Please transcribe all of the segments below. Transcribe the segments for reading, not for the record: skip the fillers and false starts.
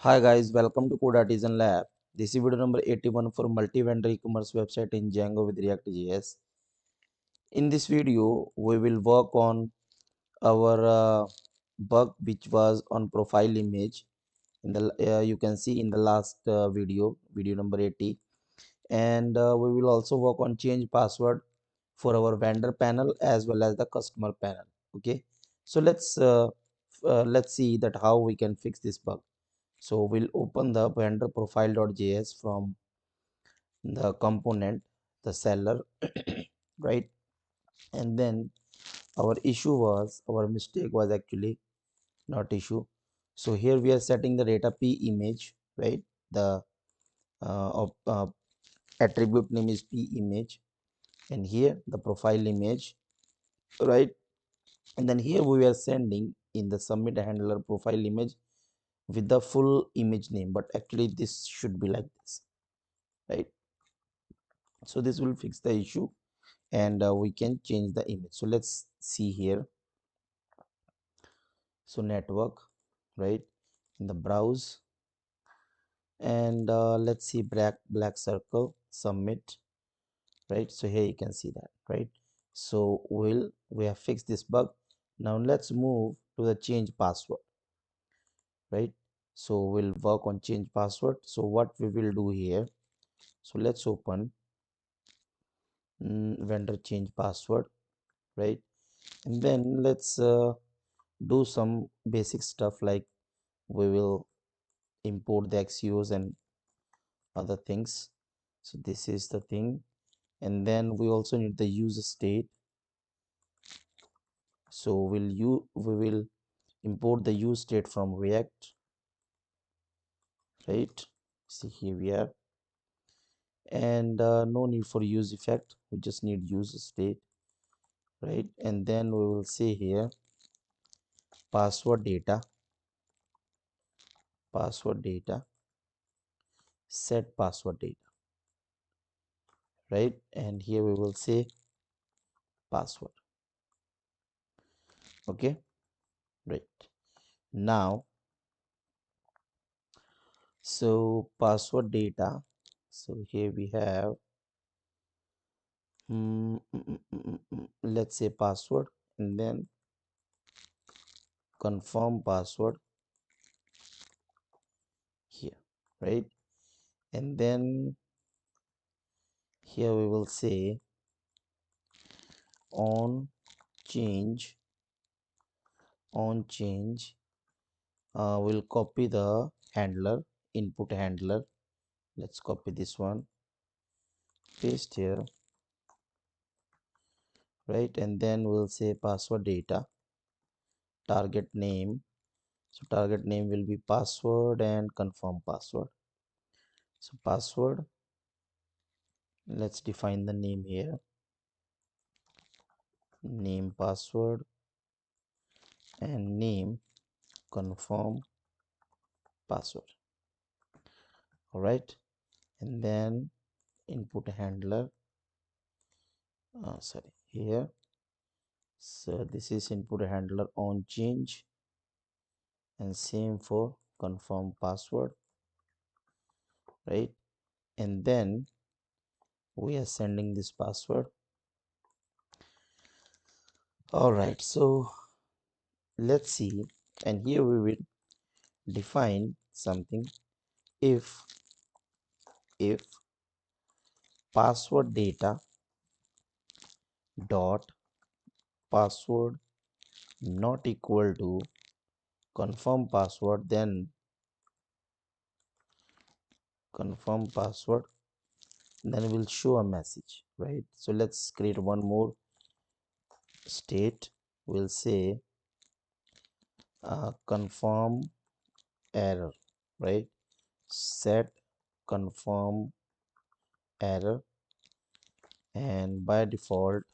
Hi guys, welcome to Code Artisan Lab. This is video number 81 for multi-vendor e-commerce website in Django with ReactJs. In this video, we will work on our bug which was on profile image. In the you can see in the last video number 80, and we will also work on change password for our vendor panel as well as the customer panel. Okay, so let's see that how we can fix this bug. So we'll open the vendor profile.js from the component, the seller, right? And then our mistake was actually not issue. So here we are setting the data p image, right? The of attribute name is p image, and here the profile image, right? And then here we are sending in the submit handler profile image with the full image name, but actually this should be like this, right? So this will fix the issue, and we can change the image. So let's see here. So network, right, in the browse, and let's see black circle submit, right? So here you can see that, right? So we have fixed this bug. Now let's move to the change password, right? So we'll work on change password. So what we will do here, so let's open vendor change password, right? And then let's do some basic stuff, like we will import the XUs and other things. So this is the thing, and then we also need the user state. So we will import the use state from React, right? See, here we are, and no need for use effect, we just need user state, right? And then we will say here password data, set password data, right? And here we will say password. Okay, right. Now, so password data, so here we have let's say password, and then confirm password here, right? And then here we will say on change, we'll copy the handler, input handler. Let's copy this one, paste here, right? And then we'll say password data, target name. So target name will be password and confirm password. So password, let's define the name here, name password, and name confirm password. All right, and then input handler, sorry, here. So this is input handler on change, and same for confirm password, right? And then we are sending this password. All right, so let's see, and here we will define something. If password data dot password not equal to confirm password, then confirm password, then we'll show a message, right? So let's create one more state. We'll say confirm error, right? Set confirm error, and by default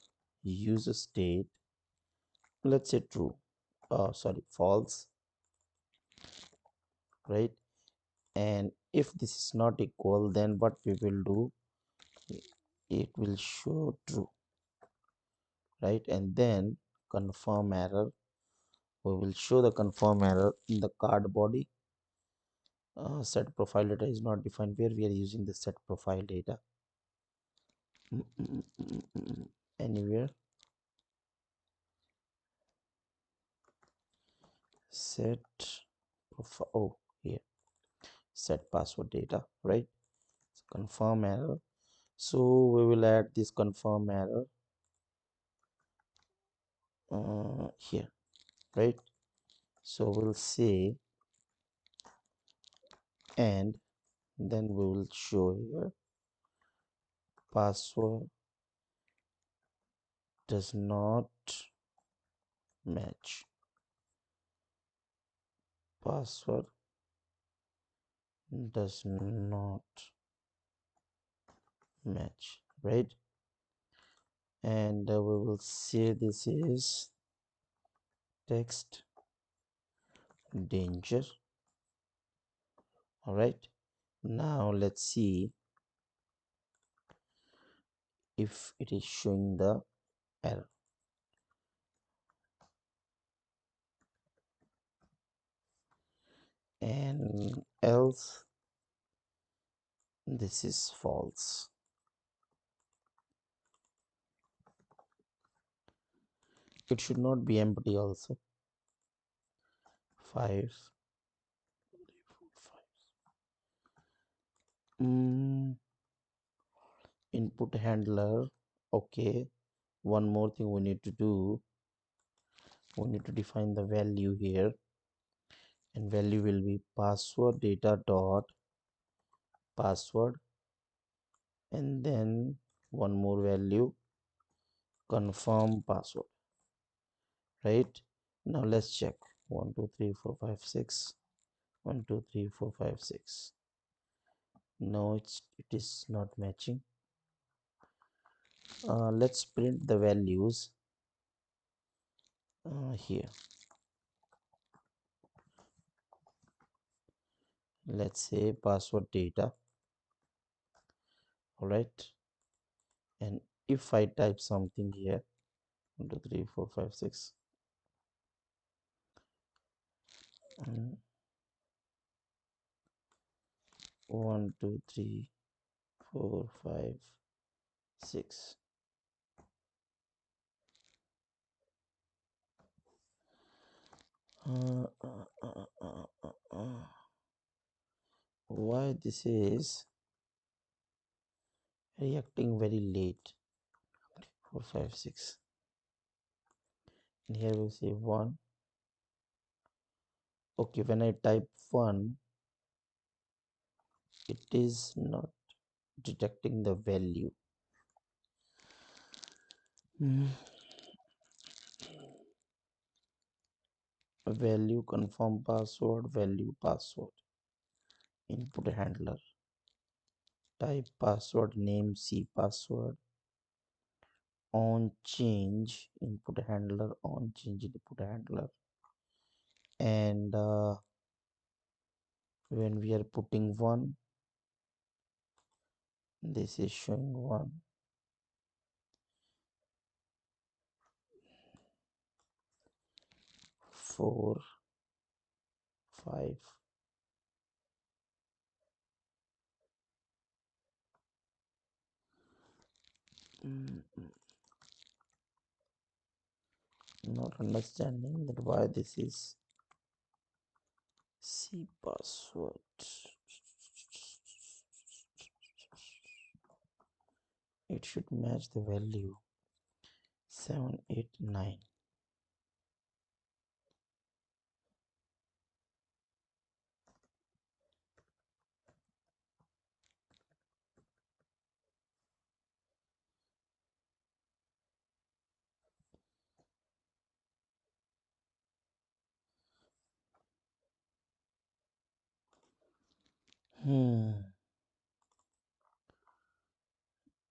user state, let's say true, sorry, false, right? And if this is not equal, then what we will do, it will show true, right? And then confirm error, we will show the confirm error in the card body, set profile data is not defined, where we are using the set profile data. Anywhere set profile, oh here, set password data, right? Confirm error, so we will add this confirm error here, right? So we'll say, and then we will show here password does not match, password does not match, right? And we will say this is text danger. All right, now let's see if it is showing the error. And else this is false. It should not be empty also. 5 input handler. Okay, one more thing we need to do, we need to define the value here, and value will be password data dot password, and then one more value, confirm password, right? Now let's check. 1 2 3 4 5 6, 1 2 3 4 5 6. No, it is not matching. Let's print the values here. Let's say password data. All right, and if I type something here, 1 2 3 4 5 6, 1 2 3 4 5 6, why this is reacting very late? 4 5 6, and here we say 1. Okay, when I type 1, it is not detecting the value. Value confirm password, value password, input handler, type password, name C password, on change input handler, on change input handler, and when we are putting 1, this is showing 1. 4 5, not understanding that why this is C password. It should match the value 7 8 9.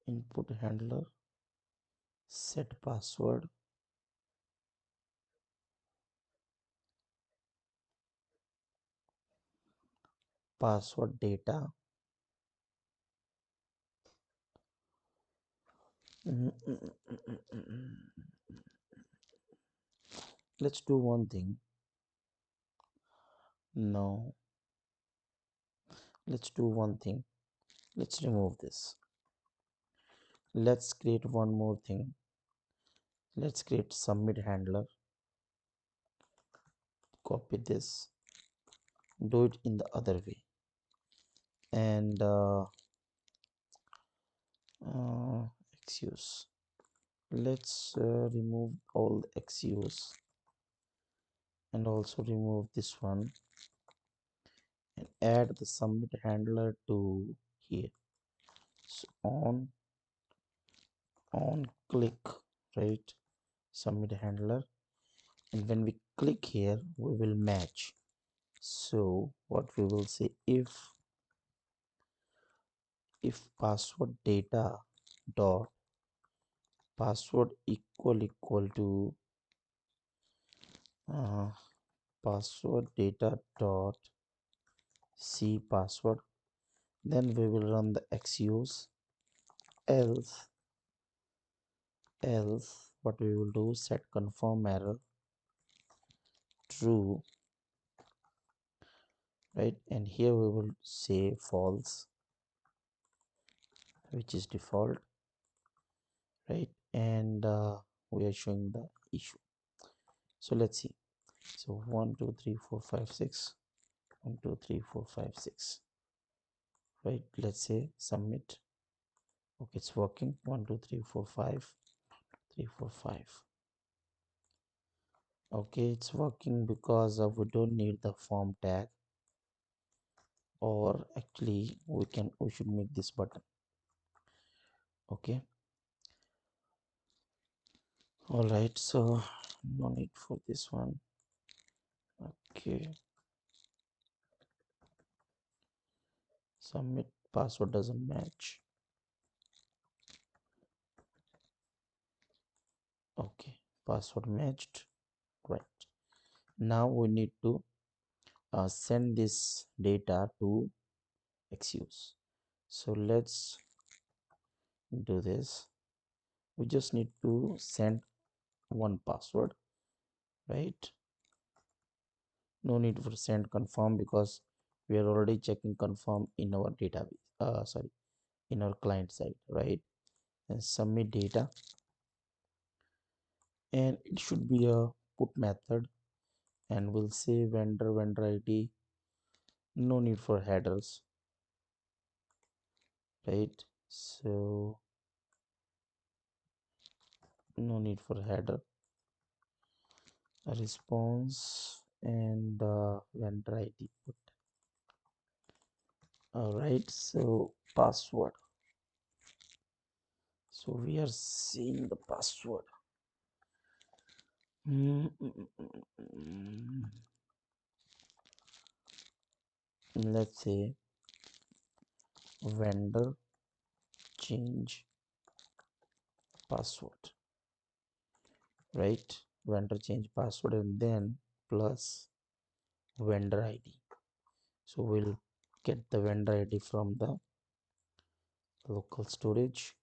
Input handler, set password, password data. Let's do one thing. Now let's do one thing. Let's remove this. Let's create one more thing. Let's create submit handler. Copy this, do it in the other way, and XUs. Let's remove all the XUs and also remove this one and add the submit handler to here. So on click, right, submit handler, and when we click here we will match. So what we will say, if password data dot password equal to uh, password data dot c password, then we will run the XUs. Else what we will do, set confirm error true, right, and here we will say false, which is default, right, and we are showing the issue. So let's see. So 1 2 3 4 5 6, 1 2 3 4 5 6, right, let's say submit. Okay, it's working. 1 2 3 4 5 3 4 5. Okay, it's working because we don't need the form tag, or actually we should make this button. Okay, all right, so no need for this one. Okay, submit password doesn't match. Okay, password matched, right. Now we need to send this data to XUs. So let's do this. We just need to send one password, right? No need for send confirm because we are already checking confirm in our database, sorry, in our client side, right? And submit data, and it should be a put method, and we'll say vendor ID. No need for headers, right? So no need for header, a response, and vendor ID put. All right, so password. So we are seeing the password. Let's say vendor change password, right? Vendor change password, and then plus vendor ID. So we'll get the vendor ID from the local storage,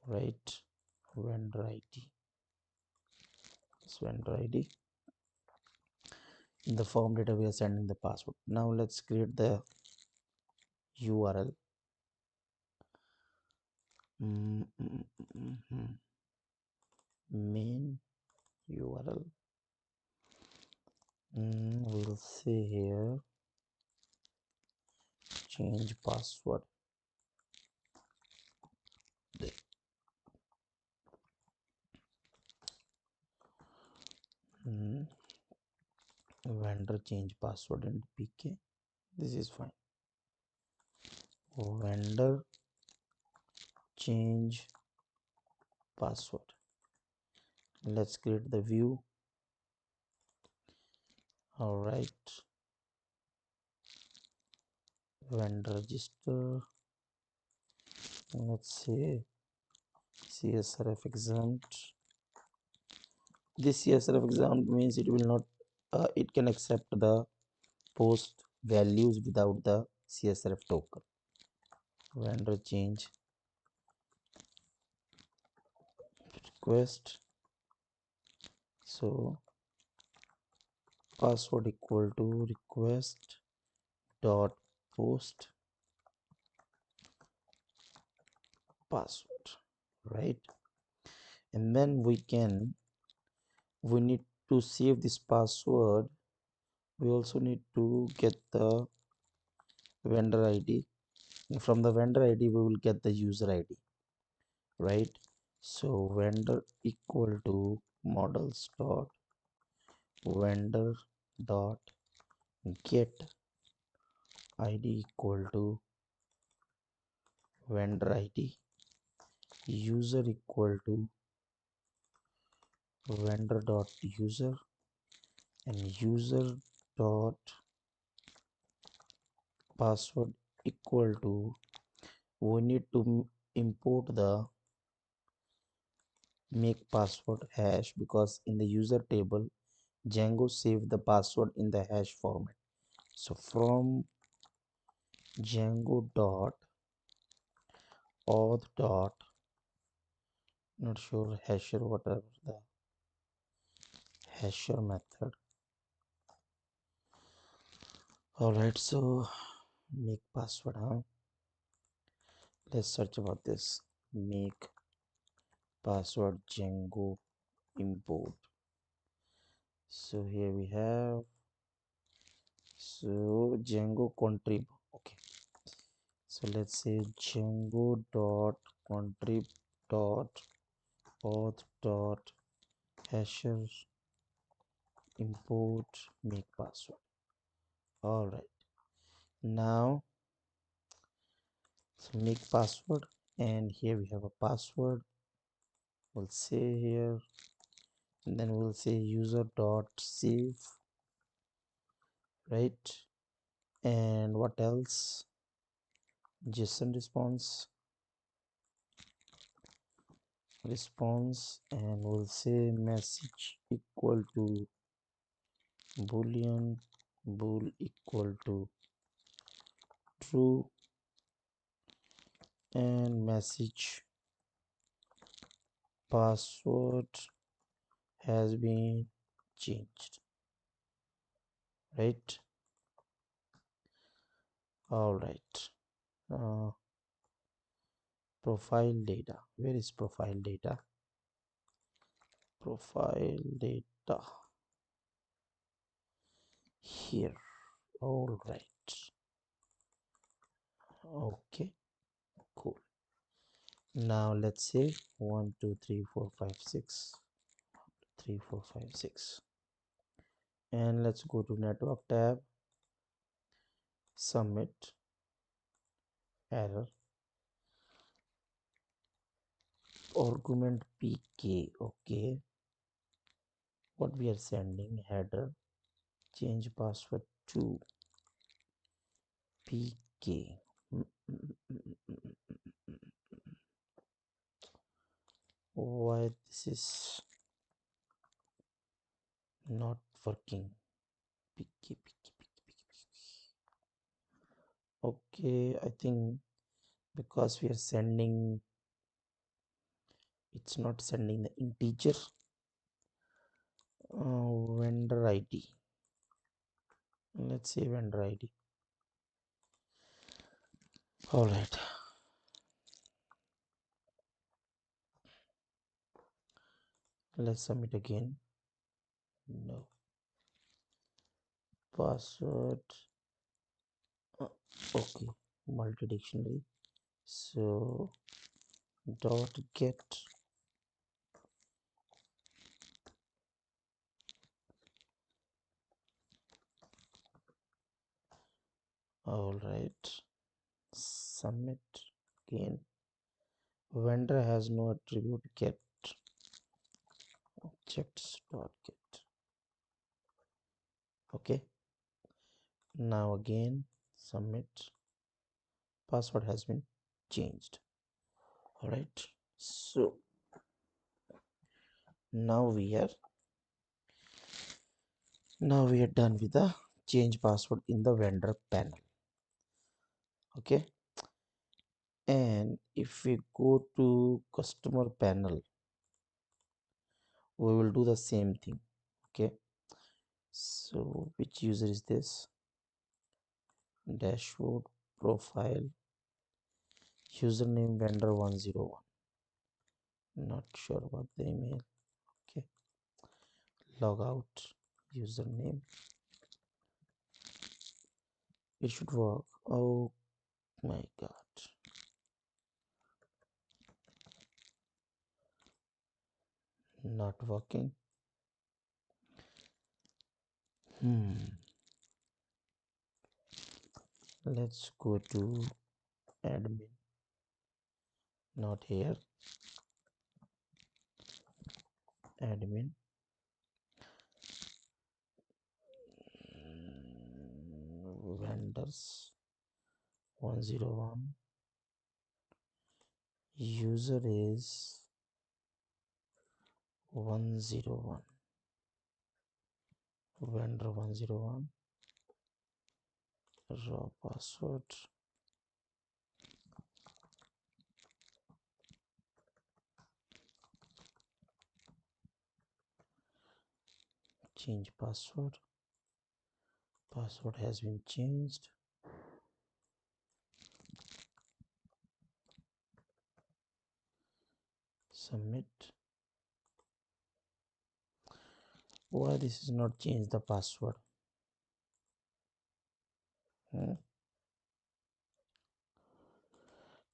right? Vendor ID, this vendor ID. In the form data we are sending the password. Now let's create the URL. Main URL. We'll say here change password. Vendor change password and pk. This is fine. Vendor change password. Let's create the view. All right, vendor register. Let's say CSRF exempt. This CSRF exempt means it will not it can accept the post values without the CSRF token. Vendor change request. So password equal to request dot post password, right? And then we need to save this password. We also need to get the vendor ID, and from the vendor ID we will get the user ID, right? So vendor equal to models dot vendor dot get id equal to vendor id, user equal to vendor dot user, and user dot password equal to, we need to import the make password hash, because in the user table Django saved the password in the hash format. So from Django dot auth dot, not sure, hasher, whatever the hasher method. All right, so make password, huh? Let's search about this. Make password Django import. So here we have, so Django contrib. Okay, so let's say Django dot contrib dot auth dot hasher import make password. All right, now so make password, and here we have a password. We'll say here, and then we'll say user dot save, right? And what else? JSON response, and we'll say message equal to boolean bool equal to true, and message password has been changed, right? All right, profile data, where is profile data? Profile data here. All right, okay, cool. Now let's say 1 2 3 4 5 6, 3 4 5 6, and let's go to network tab, submit error, argument pk. Okay, what we are sending, header change password to pk. Why this is not working? Okay, I think because we are sending, it's not sending the integer. Vendor id, let's say vendor id. All right, let's submit again. No password. Okay, multi-dictionary, so dot get. All right, submit again. Vendor has no attribute get, objects dot get. Okay, now again submit, password has been changed. All right, so now we are done with the change password in the vendor panel. Okay, and if we go to customer panel, we will do the same thing. Okay, so which user is this? dashboard, profile, username vendor 101. Not sure what the email. Okay, log out, username. It should work. Oh my god, not working. Let's go to admin. Not here. Admin. Vendors 101. User is 101. Vendor 101. Raw password. Change password. Password has been changed. Submit. Why this is not changed the password?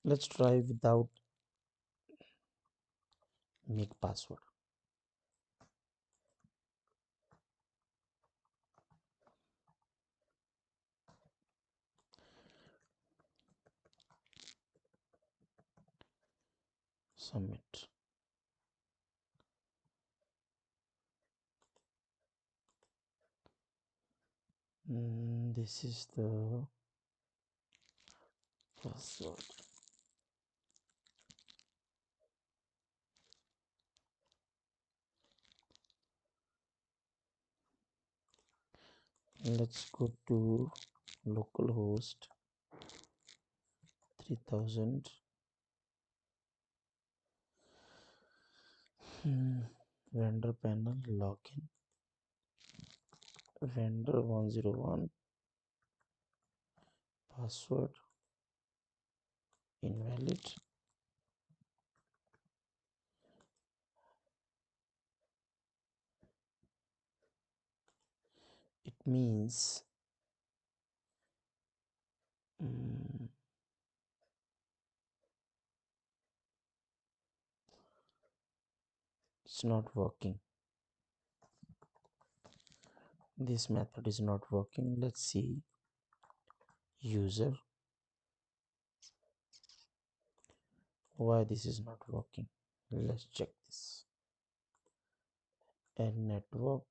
Let's try without make password. Submit. This is the password. Let's go to localhost 3000. Vendor panel login. Vendor 101. Password invalid. It means it's not working. This method is not working. Let's see. User. Why this is not working? Let's check this. And network.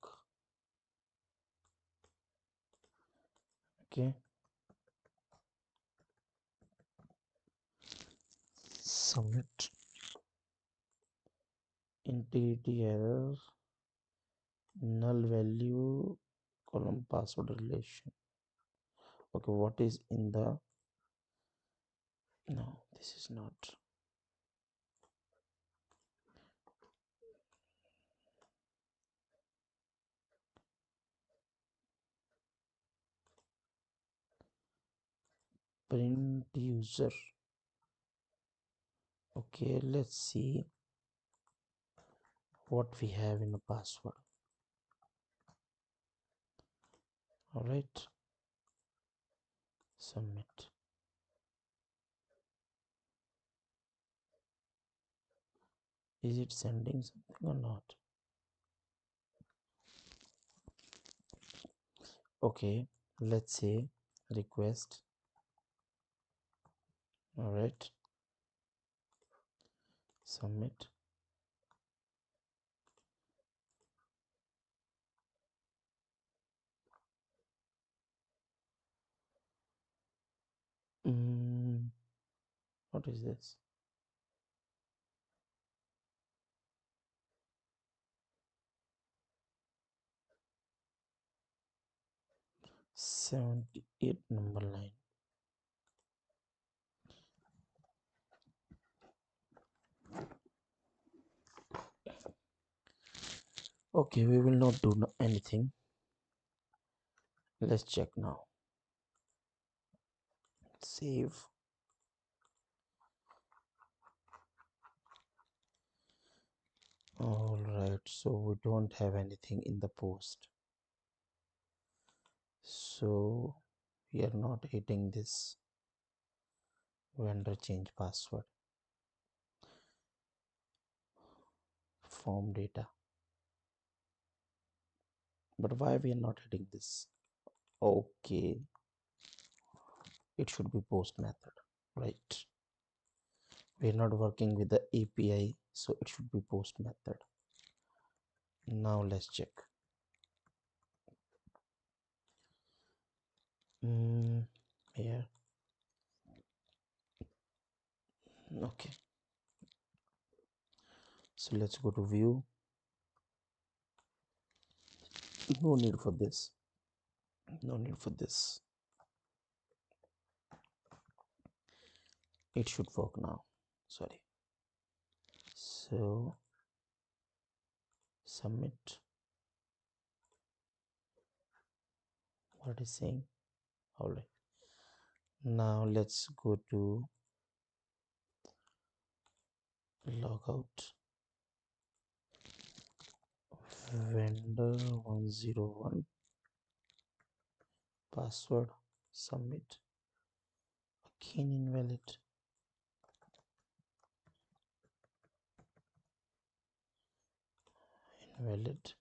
Okay. Submit. Integrity error. Null value column password relation. Okay, what is in the, no, this is not. Print user. Okay, let's see what we have in the password. All right, submit. Is it sending something or not? Okay, let's say request. All right, submit. What is this? '78 number line. Okay, we will not do anything. Let's check now. Save. All right, so we don't have anything in the post, so we are not hitting this vendor change password form data. But why we are not hitting this? Okay, it should be post method, right? We are not working with the API, so it should be post method. Now let's check. Here. Okay, so let's go to view. No need for this. No need for this. It should work now. Sorry. So submit. What is saying? All right. Now let's go to logout. Vendor 101 password. Submit. Again invalid. Invalid.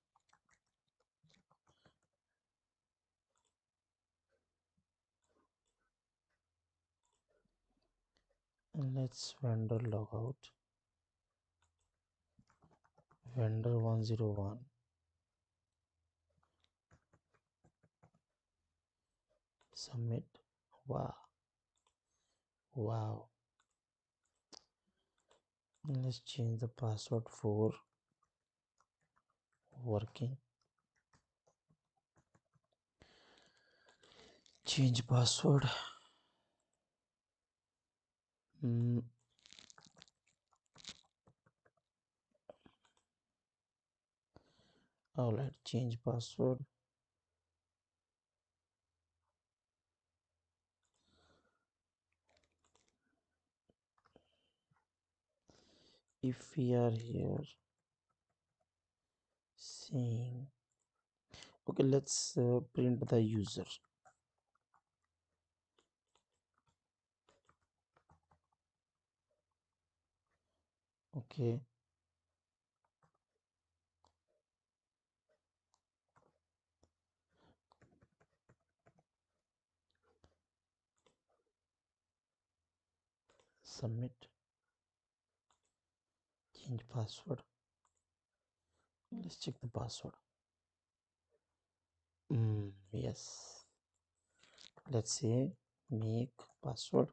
And let's vendor logout. Vendor 101. Submit. Wow. Wow. Let's change the password for working. Change password. All right, change password. If we are here saying, okay, let's print the user. Okay, submit. Change password. Let's check the password. Yes, let's say make password.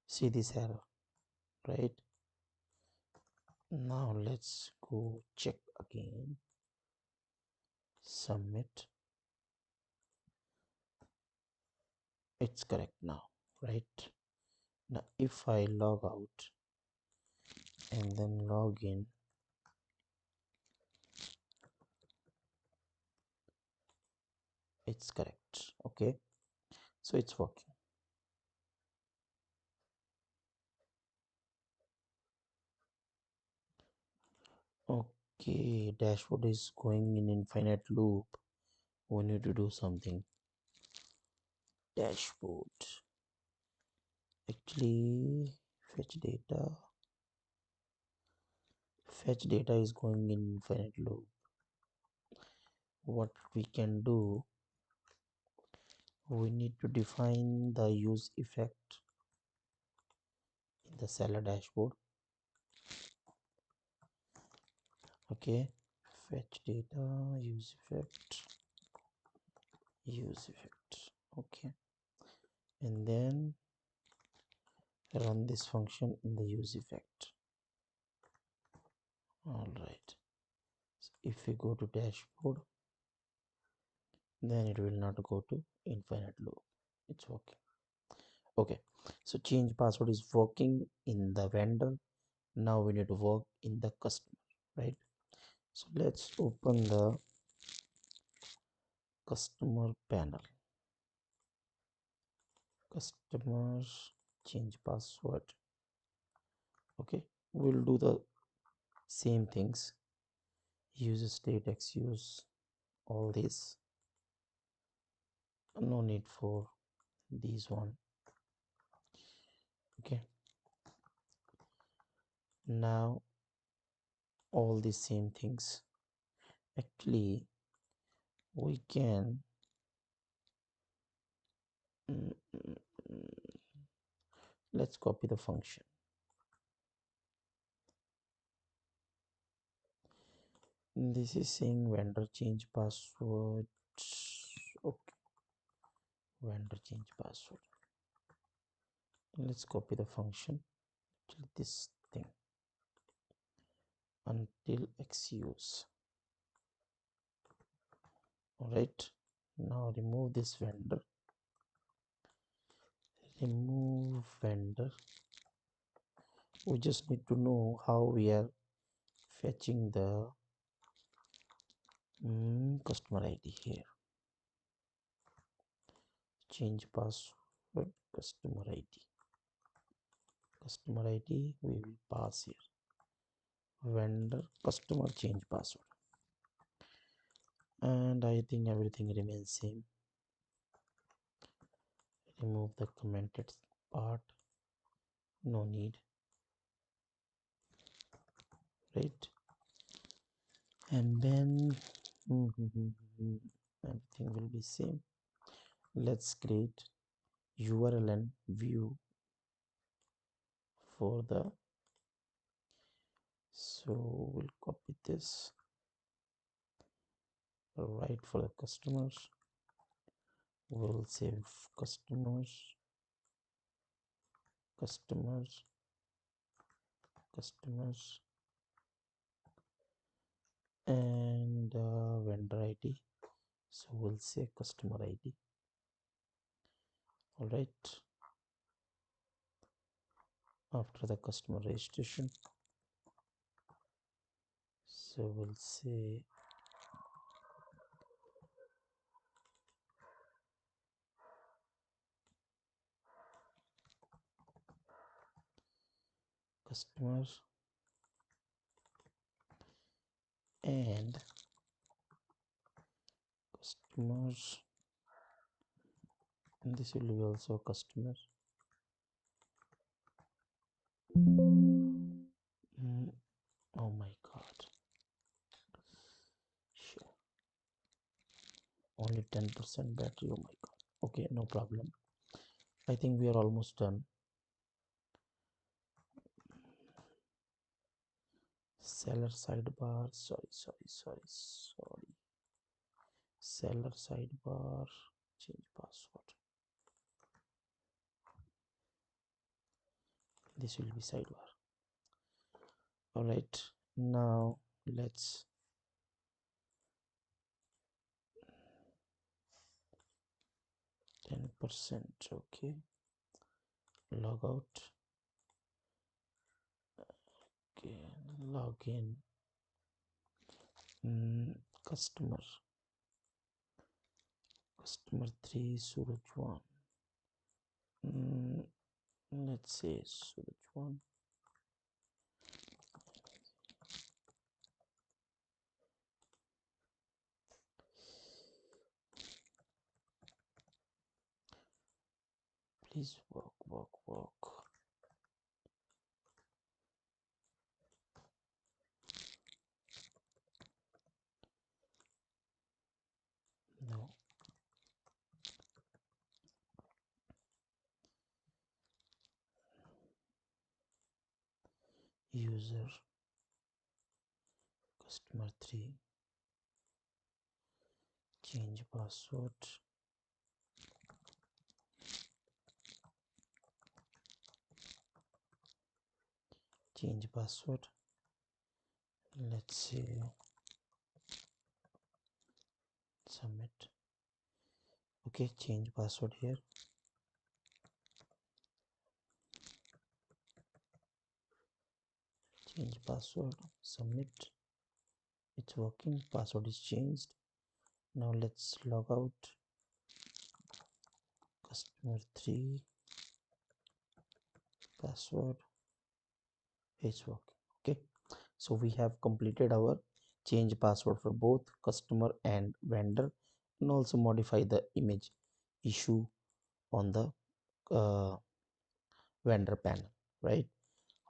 See this error, right? Now let's go check again. Submit. It's correct now, right? Now if I log out and then log in, it's correct. Okay, so it's working. Okay, dashboard is going in infinite loop. We need to do something. Dashboard. Actually, fetch data. Fetch data is going in infinite loop. What we can do, we need to define the use effect in the seller dashboard. Okay, fetch data, use effect. Okay, and then run this function in the use effect. All right, so if we go to dashboard, then it will not go to infinite loop. It's working. Okay, so change password is working in the vendor. Now we need to work in the customer, right? So let's open the customer panel. customer change password. Okay, we'll do the same things. User state excuse all this, no need for these one. Okay, now all the same things. Actually we can let's copy the function. This is saying vendor change password. Okay, vendor change password. Let's copy the function to this thing until excuse. All right, now remove this vendor. Remove vendor. We just need to know how we are fetching the customer ID here. Change password, customer ID. Customer ID we will pass here. Vendor customer change password, and I think everything remains same. Remove the commented part, no need, right? And then everything will be same. Let's create URL and view for the, so we'll copy this, right, for the customers. We'll save customers, customers, customers, and vendor ID, so we'll say customer ID. All right, after the customer registration, so we'll say customers and customers, and this will be also customer. Oh my god, sure, only 10% battery, oh my god. Okay, no problem, I think we are almost done. Seller sidebar, sorry, seller sidebar, change password, this will be sidebar. All right, now let's %, okay, log out, okay, login, customer 3 Suraj 1, let's say Suraj 1, please work. No, user customer 3 change password, let's say submit. Okay, change password here, change password, submit, it's working, password is changed. Now let's log out, customer 3 password is working. Okay, so we have completed our change password for both customer and vendor, and also modify the image issue on the uh, vendor panel, right?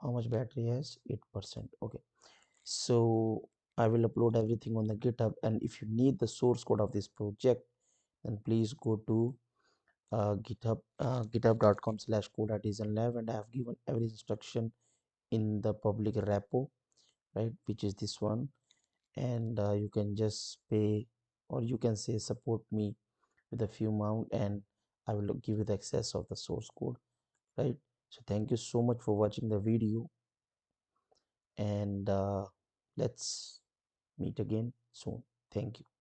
How much battery has? 8%. Okay, so I will upload everything on the GitHub, and if you need the source code of this project, then please go to github.com/code@artisanlab, and I have given every instruction in the public repo, right, which is this one. And you can just pay, or you can say support me with a few amount, and I will give you the access of the source code, right? So thank you so much for watching the video, and let's meet again soon. Thank you.